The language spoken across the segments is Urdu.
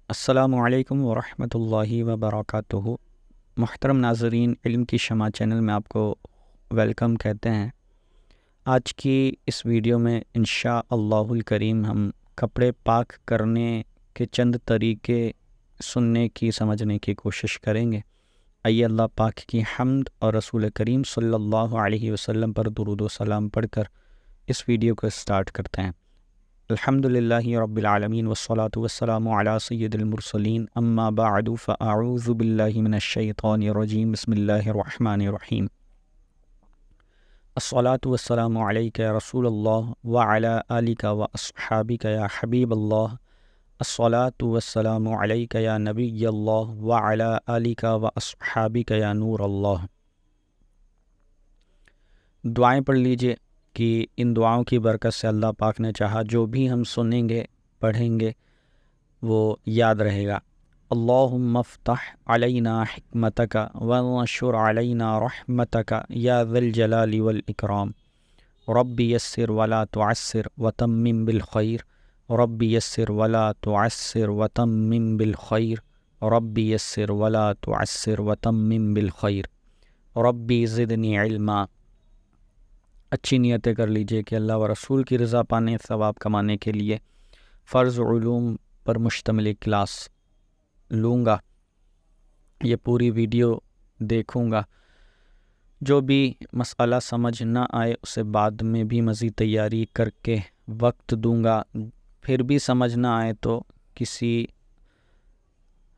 السلام علیکم ورحمۃ اللہ وبرکاتہ۔ محترم ناظرین، علم کی شمع چینل میں آپ کو ویلکم کہتے ہیں۔ آج کی اس ویڈیو میں انشاء اللہ الکریم ہم کپڑے پاک کرنے کے چند طریقے سننے کی سمجھنے کی کوشش کریں گے۔ آئیے اللہ پاک کی حمد اور رسول کریم صلی اللہ علیہ وسلم پر درود و سلام پڑھ کر اس ویڈیو کو اسٹارٹ کرتے ہیں۔ الحمد للہ رب العالمین والصلاة والسلام علی سید المرسلین، اما بعد فاعوذ باللہ من الشیطان الرجیم، بسم اللہ الرحمن الرحیم۔ الصلاة والسلام علیک یا رسول اللہ وعلی آلک واصحابک یا حبیب اللہ۔ الصلاة والسلام علیک یا نبی اللہ وعلی آلک واصحابک یا نور اللہ۔ دعائیں پڑھ لیجئے کہ ان دعاؤں کی برکت سے اللہ پاک نے چاہا جو بھی ہم سنیں گے پڑھیں گے وہ یاد رہے گا۔ اللہم افتح علینا حکمتک وانشر علینا رحمتک یا ذا الجلال والاکرام، رب یسر ولا تعسر وتمم بالخیر، رب یسر ولا تعسر وتمم بالخیر، رب یسر ولا تعسر وتمم بالخیر، ربی زدنی علما۔ اچھی نیتیں کر لیجئے کہ اللہ و رسول کی رضا پانے، ثواب کمانے کے لیے فرض علوم پر مشتمل ایک کلاس لوں گا۔ یہ پوری ویڈیو دیکھوں گا، جو بھی مسئلہ سمجھ نہ آئے اسے بعد میں بھی مزید تیاری کر کے وقت دوں گا، پھر بھی سمجھ نہ آئے تو کسی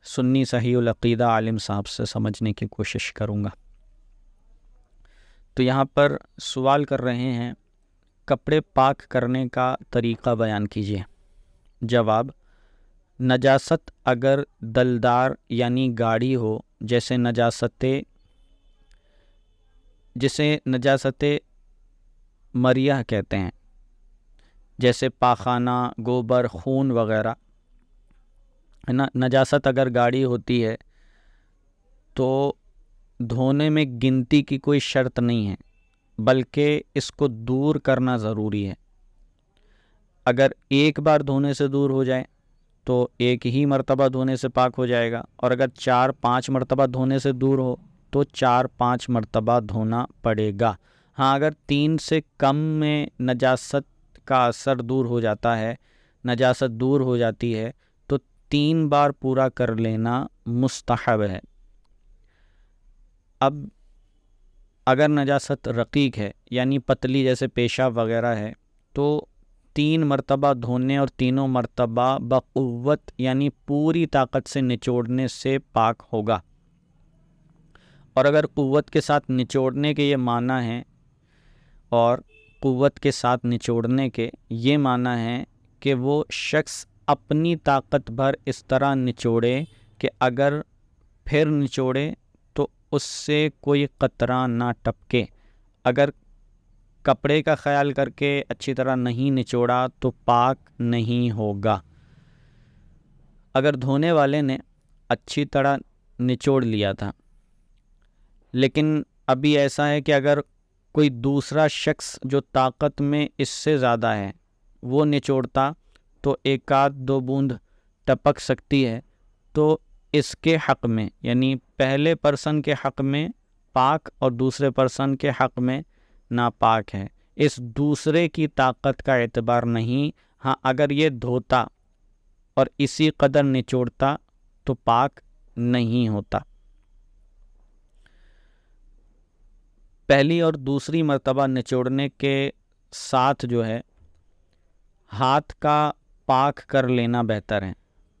سنی صحیح العقیدہ عالم صاحب سے سمجھنے کی کوشش کروں گا۔ تو یہاں پر سوال کر رہے ہیں کپڑے پاک کرنے کا طریقہ بیان کیجیے۔ جواب: نجاست اگر دلدار یعنی گاڑھی ہو، جسے نجاست مریح کہتے ہیں، جیسے پاخانہ، گوبر، خون وغیرہ، نجاست اگر گاڑھی ہوتی ہے تو دھونے میں گنتی کی کوئی شرط نہیں ہے، بلکہ اس کو دور کرنا ضروری ہے۔ اگر ایک بار دھونے سے دور ہو جائے تو ایک ہی مرتبہ دھونے سے پاک ہو جائے گا، اور اگر 4-5 مرتبہ دھونے سے دور ہو تو 4-5 مرتبہ دھونا پڑے گا۔ ہاں، اگر 3 سے کم میں نجاست کا اثر دور ہو جاتا ہے، نجاست دور ہو جاتی ہے تو 3 بار پورا کر لینا مستحب ہے۔ اب اگر نجاست رقیق ہے یعنی پتلی، جیسے پیشاب وغیرہ ہے، تو 3 مرتبہ دھونے اور تینوں مرتبہ بقوت یعنی پوری طاقت سے نچوڑنے سے پاک ہوگا۔ اور اگر قوت کے ساتھ نچوڑنے کے یہ معنی ہیں، اور قوت کے ساتھ نچوڑنے کے یہ معنی ہیں کہ وہ شخص اپنی طاقت بھر اس طرح نچوڑے کہ اگر پھر نچوڑے تو اس سے کوئی قطرہ نہ ٹپکے۔ اگر کپڑے کا خیال کر کے اچھی طرح نہیں نچوڑا تو پاک نہیں ہوگا۔ اگر دھونے والے نے اچھی طرح نچوڑ لیا تھا، لیکن ابھی ایسا ہے کہ اگر کوئی دوسرا شخص جو طاقت میں اس سے زیادہ ہے وہ نچوڑتا تو 1-2 بوند ٹپک سکتی ہے، تو اس کے حق میں یعنی پہلے پرسن کے حق میں پاک اور دوسرے پرسن کے حق میں ناپاک ہے۔ اس دوسرے کی طاقت کا اعتبار نہیں۔ ہاں، اگر یہ دھوتا اور اسی قدر نچوڑتا تو پاک نہیں ہوتا۔ پہلی اور دوسری مرتبہ نچوڑنے کے ساتھ جو ہے ہاتھ کا پاک کر لینا بہتر ہے۔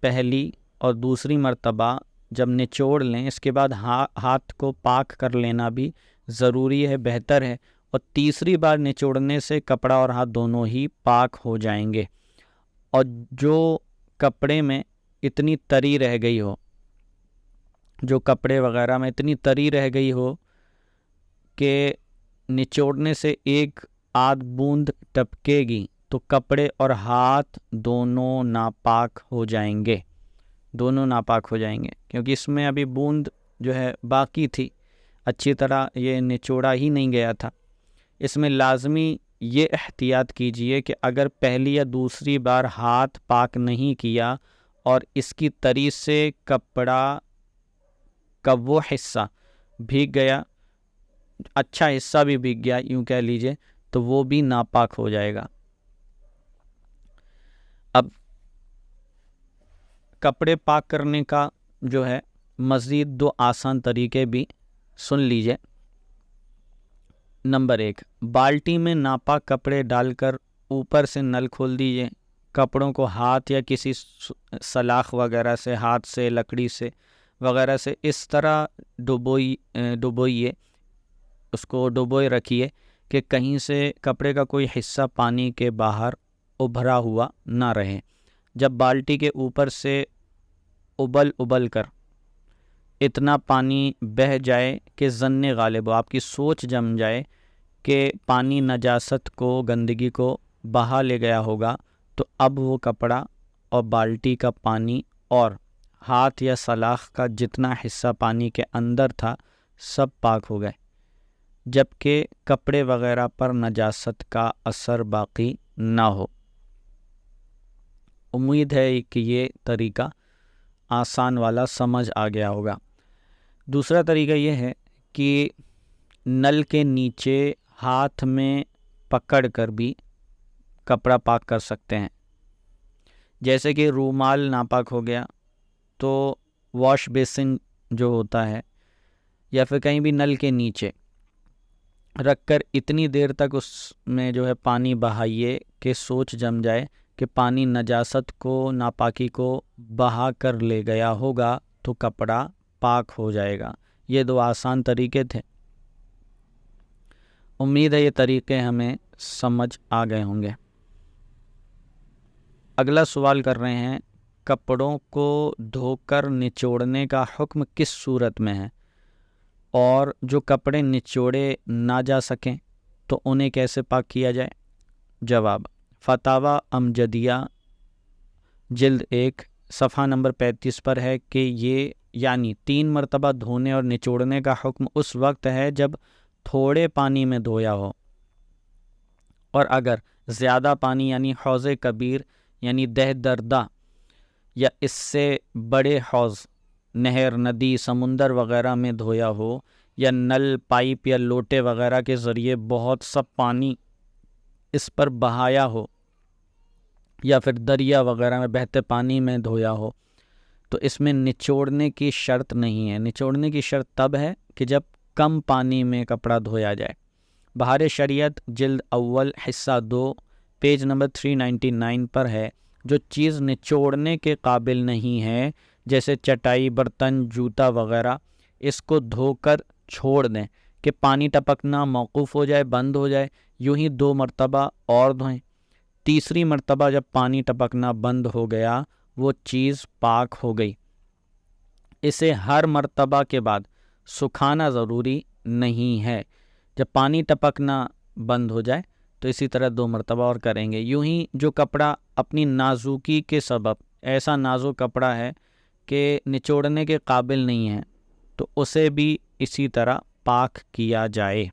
پہلی اور دوسری مرتبہ جب نچوڑ لیں، اس کے بعد ہاتھ کو پاک کر لینا بھی ضروری ہے، بہتر ہے، اور تیسری بار نچوڑنے سے کپڑا اور ہاتھ دونوں ہی پاک ہو جائیں گے۔ اور جو کپڑے میں اتنی تری رہ گئی ہو، جو کپڑے وغیرہ میں اتنی تری رہ گئی ہو کہ نچوڑنے سے 1-8 بوند ٹپکے گی تو کپڑے اور ہاتھ دونوں ناپاک ہو جائیں گے، کیونکہ اس میں ابھی بوند جو ہے باقی تھی، اچھی طرح یہ نچوڑا ہی نہیں گیا تھا۔ اس میں لازمی یہ احتیاط کیجئے کہ اگر پہلی یا دوسری بار ہاتھ پاک نہیں کیا اور اس کی تری سے کپڑا کا وہ حصہ بھیگ گیا، اچھا حصہ بھی بھیگ گیا یوں کہہ لیجئے، تو وہ بھی ناپاک ہو جائے گا۔ اب کپڑے پاک کرنے کا جو ہے مزید 2 آسان طریقے بھی سن لیجئے۔ نمبر 1، بالٹی میں ناپاک کپڑے ڈال کر اوپر سے نل کھول دیجئے، کپڑوں کو ہاتھ یا کسی سلاخ وغیرہ سے، ہاتھ سے، لکڑی سے وغیرہ سے اس طرح ڈبوئیے، اس کو ڈبوئے رکھیے کہ کہیں سے کپڑے کا کوئی حصہ پانی کے باہر ابھرا ہوا نہ رہے۔ جب بالٹی کے اوپر سے ابل کر اتنا پانی بہہ جائے کہ ظن غالب ہو، آپ کی سوچ جم جائے کہ پانی نجاست کو، گندگی کو بہا لے گیا ہوگا، تو اب وہ کپڑا اور بالٹی کا پانی اور ہاتھ یا سلاخ کا جتنا حصہ پانی کے اندر تھا سب پاک ہو گئے، جبکہ کپڑے وغیرہ پر نجاست کا اثر باقی نہ ہو۔ امید ہے کہ یہ طریقہ آسان والا سمجھ آ گیا ہوگا۔ دوسرا طریقہ یہ ہے کہ نل کے نیچے ہاتھ میں پکڑ کر بھی کپڑا پاک کر سکتے ہیں۔ جیسے کہ رومال ناپاک ہو گیا تو واش بیسن جو ہوتا ہے یا پھر کہیں بھی نل کے نیچے رکھ کر اتنی دیر تک اس میں جو ہے پانی بہائیے کہ سوچ جم جائے کہ پانی نجاست کو، ناپاکی کو بہا کر لے گیا ہوگا، تو کپڑا پاک ہو جائے گا۔ یہ 2 آسان طریقے تھے۔ امید ہے یہ طریقے ہمیں سمجھ آ گئے ہوں گے۔ اگلا سوال کر رہے ہیں، کپڑوں کو دھو کر نچوڑنے کا حکم کس صورت میں ہے، اور جو کپڑے نچوڑے نہ جا سکیں تو انہیں کیسے پاک کیا جائے؟ جواب، فتاوی امجدیہ جلد 1 صفحہ نمبر 35 پر ہے کہ یہ یعنی 3 مرتبہ دھونے اور نچوڑنے کا حکم اس وقت ہے جب تھوڑے پانی میں دھویا ہو، اور اگر زیادہ پانی یعنی حوض کبیر یعنی دہ دردہ یا اس سے بڑے حوض، نہر، ندی، سمندر وغیرہ میں دھویا ہو، یا نل، پائپ یا لوٹے وغیرہ کے ذریعے بہت سا پانی اس پر بہایا ہو، یا پھر دریا وغیرہ میں بہتے پانی میں دھویا ہو، تو اس میں نچوڑنے کی شرط نہیں ہے۔ نچوڑنے کی شرط تب ہے کہ جب کم پانی میں کپڑا دھویا جائے۔ بہار شریعت جلد اول حصہ 2 پیج نمبر 399 پر ہے، جو چیز نچوڑنے کے قابل نہیں ہے جیسے چٹائی، برتن، جوتا وغیرہ، اس کو دھو کر چھوڑ دیں کہ پانی ٹپکنا موقوف ہو جائے، بند ہو جائے، یوں ہی 2 مرتبہ اور دھوئیں۔ تیسری مرتبہ جب پانی ٹپکنا بند ہو گیا وہ چیز پاک ہو گئی۔ اسے ہر مرتبہ کے بعد سکھانا ضروری نہیں ہے۔ جب پانی ٹپکنا بند ہو جائے تو اسی طرح 2 مرتبہ اور کریں گے۔ یوں ہی جو کپڑا اپنی نازکی کے سبب ایسا نازک کپڑا ہے کہ نچوڑنے کے قابل نہیں ہے تو اسے بھی اسی طرح پاک کیا جائے۔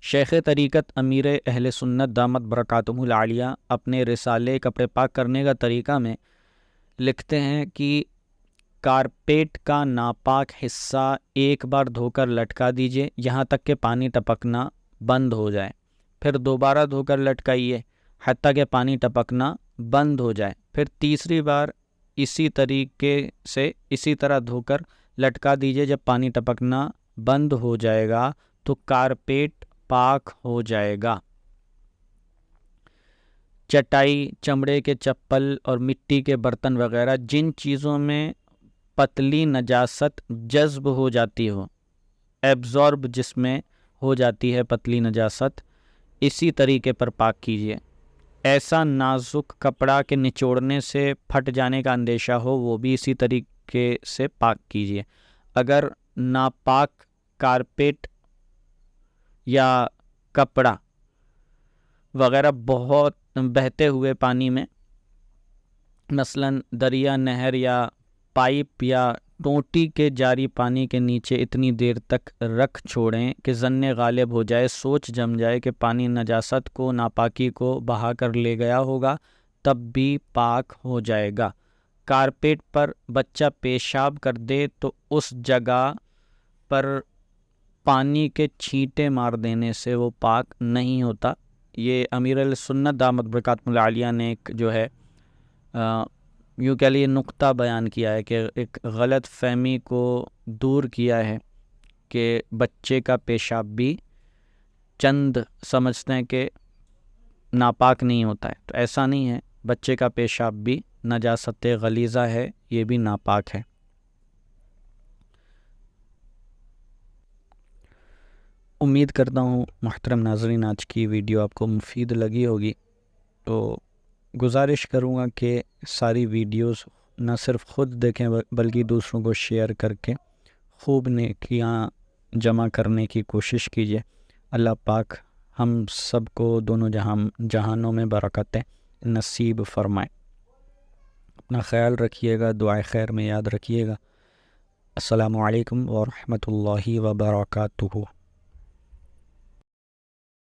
شیخ طریقت امیر اہل سنت دامت برکاتہ العالیہ اپنے رسالے کپڑے پاک کرنے کا طریقہ میں لکھتے ہیں کہ کارپیٹ کا ناپاک حصہ ایک بار دھو کر لٹکا دیجئے یہاں تک کہ پانی ٹپکنا بند ہو جائے، پھر دوبارہ دھو کر لٹکائیے حتیٰ کہ پانی ٹپکنا بند ہو جائے، پھر تیسری بار اسی طریقے سے اسی طرح دھو کر لٹکا دیجئے۔ جب پانی ٹپکنا بند ہو جائے گا تو کارپیٹ پاک ہو جائے گا۔ چٹائی، چمڑے کے چپل اور مٹی کے برتن وغیرہ جن چیزوں میں پتلی نجاست جذب ہو جاتی ہو، ایبزارب جس میں ہو جاتی ہے پتلی نجاست، اسی طریقے پر پاک کیجیے۔ ایسا نازک کپڑا کہ نچوڑنے سے پھٹ جانے کا اندیشہ ہو وہ بھی اسی طریقے سے پاک کیجیے۔ اگر ناپاک کارپیٹ یا کپڑا وغیرہ بہت بہتے ہوئے پانی میں، مثلاً دریا، نہر یا پائپ یا ٹوٹی کے جاری پانی کے نیچے اتنی دیر تک رکھ چھوڑیں کہ ظن غالب ہو جائے، سوچ جم جائے کہ پانی نجاست کو، ناپاکی کو بہا کر لے گیا ہوگا، تب بھی پاک ہو جائے گا۔ کارپیٹ پر بچہ پیشاب کر دے تو اس جگہ پر پانی کے چھینٹے مار دینے سے وہ پاک نہیں ہوتا۔ یہ امیر السنت دامت برکاتہ العالیہ نے ایک جو ہے یوں کہہ لیے نقطہ بیان کیا ہے کہ ایک غلط فہمی کو دور کیا ہے کہ بچے کا پیشاب بھی چند سمجھتے ہیں کہ ناپاک نہیں ہوتا ہے، تو ایسا نہیں ہے، بچے کا پیشاب بھی نجاست غلیظہ ہے، یہ بھی ناپاک ہے۔ امید کرتا ہوں محترم ناظرین آج کی ویڈیو آپ کو مفید لگی ہوگی، تو گزارش کروں گا کہ ساری ویڈیوز نہ صرف خود دیکھیں بلکہ دوسروں کو شیئر کر کے خوب نیکیاں جمع کرنے کی کوشش کیجیے۔ اللہ پاک ہم سب کو دونوں جہانوں میں برکتیں نصیب فرمائے۔ اپنا خیال رکھیے گا، دعائے خیر میں یاد رکھیے گا۔ السلام علیکم ورحمۃ اللہ وبرکاتہ۔